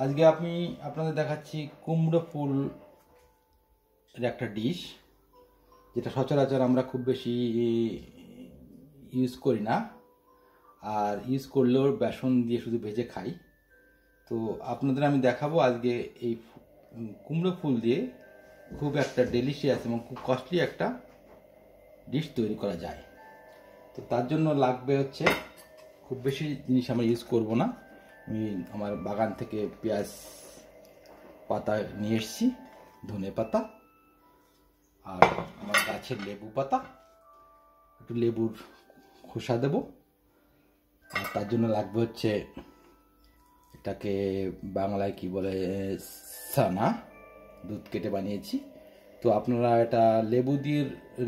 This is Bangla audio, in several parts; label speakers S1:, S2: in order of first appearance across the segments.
S1: আজকে আমি আপনাদের দেখাচ্ছি কুমড়ো ফুল একটা ডিশ, যেটা সচরাচর আমরা খুব বেশি ইউজ করি না, আর ইউজ করলেও বেসন দিয়ে শুধু ভেজে খাই। তো আপনাদের আমি দেখাবো আজকে এই কুমড়ো ফুল দিয়ে খুব একটা ডেলিশিয়াস এবং খুব কস্টলি একটা ডিশ তৈরি করা যায়। তো তার জন্য লাগবে হচ্ছে, খুব বেশি জিনিস আমরা ইউজ করব না। আমি আমার বাগান থেকে পেঁয়াজ পাতা নিয়ে এসেছি, ধনে পাতা, আর আমার গাছের লেবু পাতা, একটু লেবুর খোসা দেব। আর তার জন্য লাগবে হচ্ছে, এটাকে বাংলায় কি বলে, সানা, দুধ কেটে বানিয়েছি। তো আপনারা এটা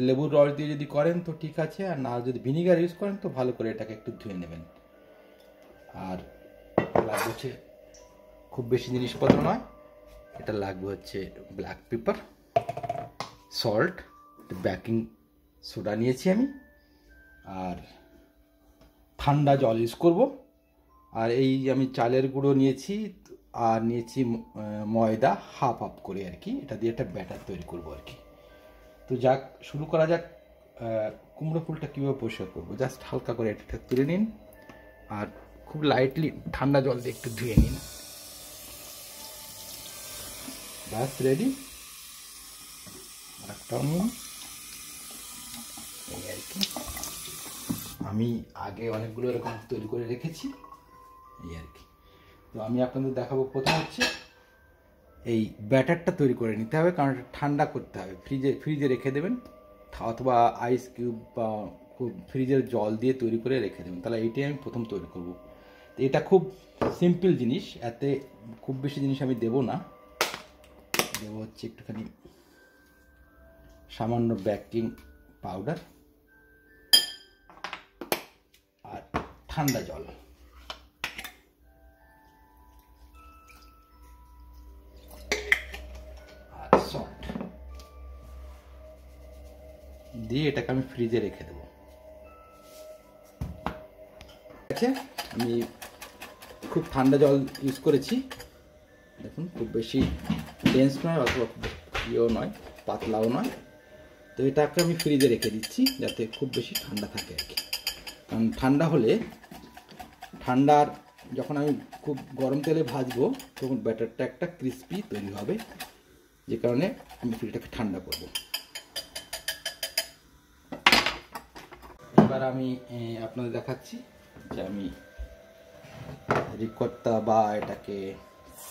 S1: লেবুর রস দিয়ে যদি করেন তো ঠিক আছে, আর না যদি ভিনিগার ইউজ করেন তো ভালো করে এটাকে একটু ধুয়ে নেবেন। আর লাগবে হচ্ছে, খুব বেশি জিনিসপত্র নয়, এটা লাগবে হচ্ছে black pepper, salt, baking soda নিয়েছি আমি, আর ঠান্ডা জল ইউজ করব। আর এই আমি চালের গুঁড়ো নিয়েছি, আর নিয়েছি ময়দা হাফ হাফ করে আর কি, এটা দিয়ে একটা ব্যাটার তৈরি করব আর কি। তো যাক, শুরু করা যাক। কুমড়ো ফুলটা কীভাবে পরিষ্কার করবো, জাস্ট হালকা করে এটা তুলে নিন, আর খুব লাইটলি ঠান্ডা জল দিয়ে একটু ধুয়ে নিন। ব্যাস রেডি। একটাও নিন, এই আর কি। আমি আগে অনেকগুলো এরকম তৈরি করে রেখেছি, এই আর কি। তো আমি আপনাদের দেখাবো, প্রথম হচ্ছে এই ব্যাটারটা তৈরি করে নিতে হবে, কারণ এটা ঠান্ডা করতে হবে। ফ্রিজে রেখে দেবেন, অথবা আইস কিউব বা খুব ফ্রিজের জল দিয়ে তৈরি করে রেখে দেবেন, তাহলে এইটাই আমি প্রথম তৈরি করব। তো এটা খুব সিম্পল জিনিস, এতে খুব বেশি জিনিস আমি দেব না। দেবো হচ্ছে একটুখানি সামান্য বেকিং পাউডার আর ঠান্ডা জল, আর সল্ট দিয়ে এটাকে আমি ফ্রিজে রেখে দেবো। আছে, আমি খুব ঠান্ডা জল ইউজ করেছি, দেখুন, খুব বেশি ডেন্স নয় অথবা খুব ইয়েও নয়, পাতলাও নয়। তো এটাকে আমি ফ্রিজে রেখে দিচ্ছি যাতে খুব বেশি ঠান্ডা থাকে আর কি। কারণ ঠান্ডা হলে, যখন আমি খুব গরম তেলে ভাজবো তখন ব্যাটারটা একটা ক্রিস্পি তৈরি হবে, যে কারণে আমি ফ্রিজটাকে ঠান্ডা করব। এবার আমি আপনাদের দেখাচ্ছি যে আমি রিকোটা বা এটাকে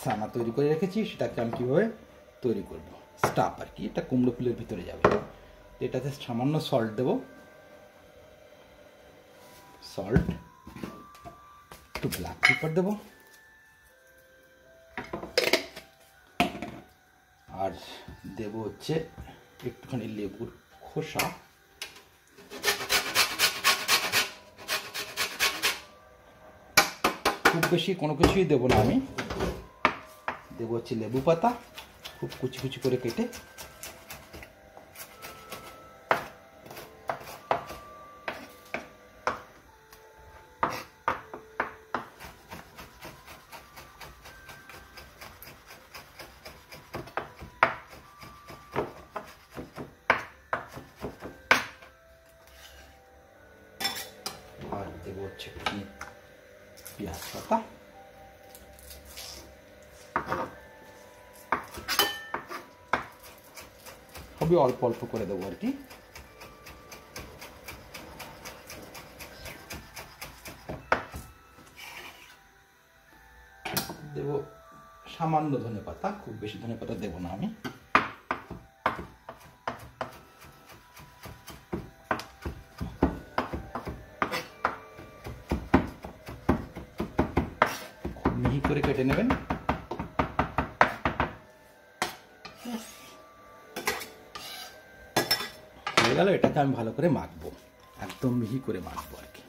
S1: সানা তৈরি করে রেখেছি, সেটাকে আমি কীভাবে তৈরি করব, স্টাফ আর কি। এটা কুমড়ো ফুলের ভিতরে যাবে। এটাতে সামান্য সল্ট দেব, সল্ট, একটু ব্ল্যাক পেপার দেব, আর দেব হচ্ছে একটুখানি লেবুর খোসা, খুব বেশি কোনো কিছুই দেবো না আমি। দেবো হচ্ছে লেবু পাতা, খুব কুচি কুচি করে কেটে, আর দেবো হচ্ছে পেঁয়াজ পাতা, সবই অল্প অল্প করে দেবো আর কি। দেব সামান্য ধনে পাতা, খুব বেশি ধনে পাতা দেবো না আমি। খুব মিহি করে কেটে নেবেন। হয়ে গেল, এটাকে আমি ভালো করে মাখবো, একদম মিহি করে মাখবো আর কি।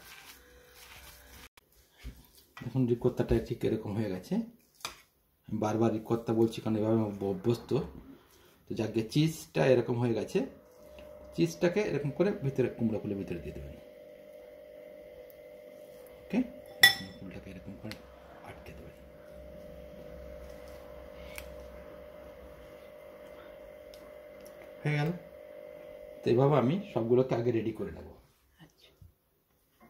S1: দেখুন রিকোত্তাটা ঠিক এরকম হয়ে গেছে। বারবার রিকোত্তা বলছি কারণ এভাবে অভ্যস্ত। তো যাকে চিজটা এরকম হয়ে গেছে, চিজটাকে এরকম করে ভিতরে, কুমড়ো ফুলের ভিতরে দিয়ে দেবেন। ওকে, ফুলটাকে এরকম করে আটকে দেবেন। হয়ে গেল। তো এইভাবে আমি সবগুলোকে আগে রেডি করে নেব।
S2: আচ্ছা,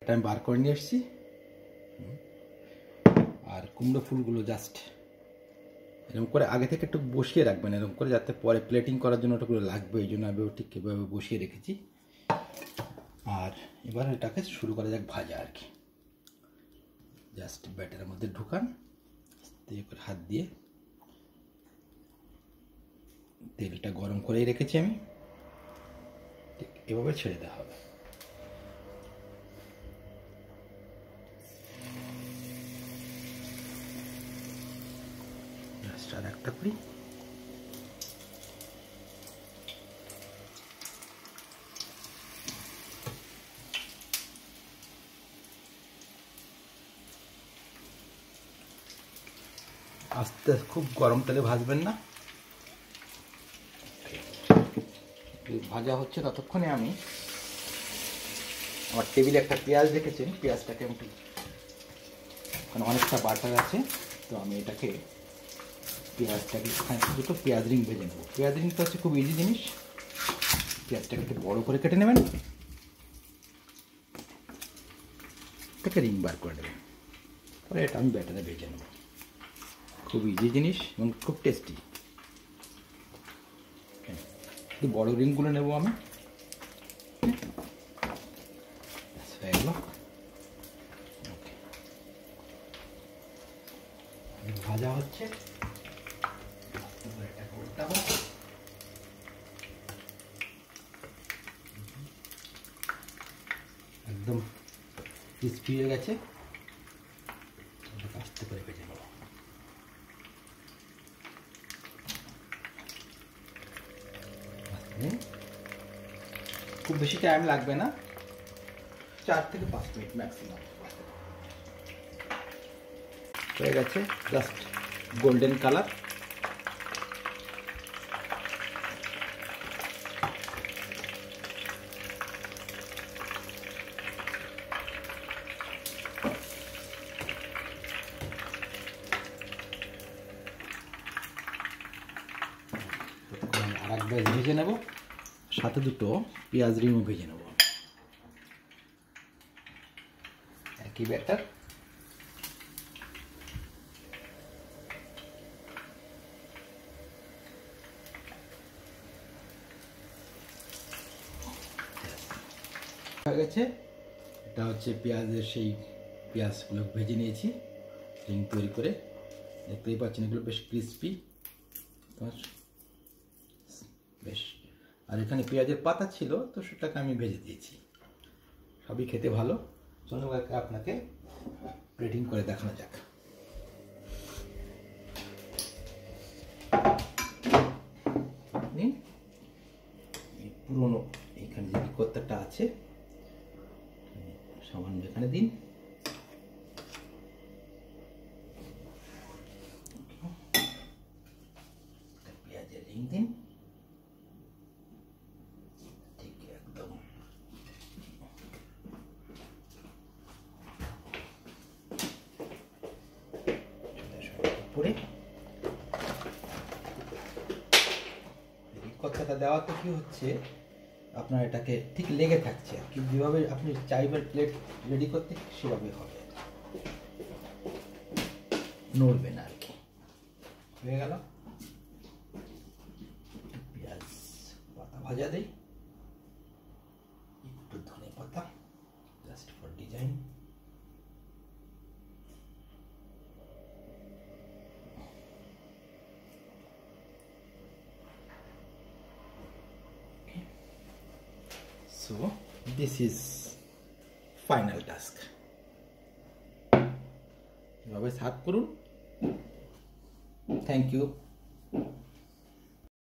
S1: এটা আমি বার করে নিয়ে এসেছি। আর কুমড়ো ফুলগুলো জাস্ট এরকম করে আগে থেকে একটু বসিয়ে রাখবেন, এরকম করে, যাতে পরে প্লেটিং করার জন্য ওটাগুলো লাগবে, এই জন্য আমি ঠিক এভাবে বসিয়ে রেখেছি। আর এবার এটাকে শুরু করা যাক ভাজা আর কি। জাস্ট ব্যাটারের মধ্যে ঢুকান, দিয়ে করে হাত দিয়ে তেলটা গরম করেই রেখেছি আমি, ঠিক এভাবে ছেড়ে দেওয়া হবে। জাস্ট আর একটা করি। আস্তে খুব গরম তেলে ভাজবেন না। ভাজা হচ্ছে ততক্ষণে আমি আমার টেবিলে একটা পেঁয়াজ রেখেছেন, পেঁয়াজটাকে আমি অনেকটা বাটার আছে, তো আমি এটাকে পেঁয়াজটাকে দুটো পেঁয়াজ রিং ভেজে নেবো। পেঁয়াজ রিংটা হচ্ছে খুব ইজি জিনিস। পেঁয়াজটাকে একটু বড়ো করে কেটে নেবেন, এটাকে রিং বার করে নেবেন, তাহলে এটা আমি ব্যাটারে ভেজে নেব। খুব ইজি জিনিস এবং খুব টেস্টি। বড় রিংগুলো নেব আমি। হয়ে গেল। ভাজা হচ্ছে, একদম ক্রিস্পি হয়ে গেছে, আস্তে করে ভেজে নেব। খুব বেশি টাইম লাগবে না, 4 থেকে 5 মিনিট ম্যাক্সিমাম হয়ে গেছে। Just golden colour. আর এক ব্যাচ ভেজে নেব, সাথে দুটো পেঁয়াজ রিংও ভেজে নেব, একই ব্যাটার। হয়ে গেছে। এটা হচ্ছে পেঁয়াজের সেই পেঁয়াজগুলো ভেজে নিয়েছি রিং তৈরি করে, দেখতেই পাচ্ছেন এগুলো বেশ ক্রিস্পি বেশ। আর এখানে পেঁয়াজের পাতা ছিল, তো সেটাকে আমি ভেজে দিয়েছি। সবই খেতে ভালো। চলুন আপনাকে প্লেটিং করে দেখানো যাক। পুরোনো এখানে যে বিকোত্তাটা আছে সামান্য এখানে দিন, পেঁয়াজের রিং দিন, ঠিক একদম উপরে। বিকোত্তাটা দেওয়াতে কি হচ্ছে, আপনার এটাকে ঠিক লেগে থাকছে আর কি, যেভাবে আপনি চাইবেন প্লেট রেডি করতে সেভাবে হবে, নড়বে না আর কি। হয়ে গেল। পেঁয়াজ পাতা ভাজা দেই, একটু ধনে পাতা just for design, so this is final task. এভাবে সার্ভ করুন। Thank you.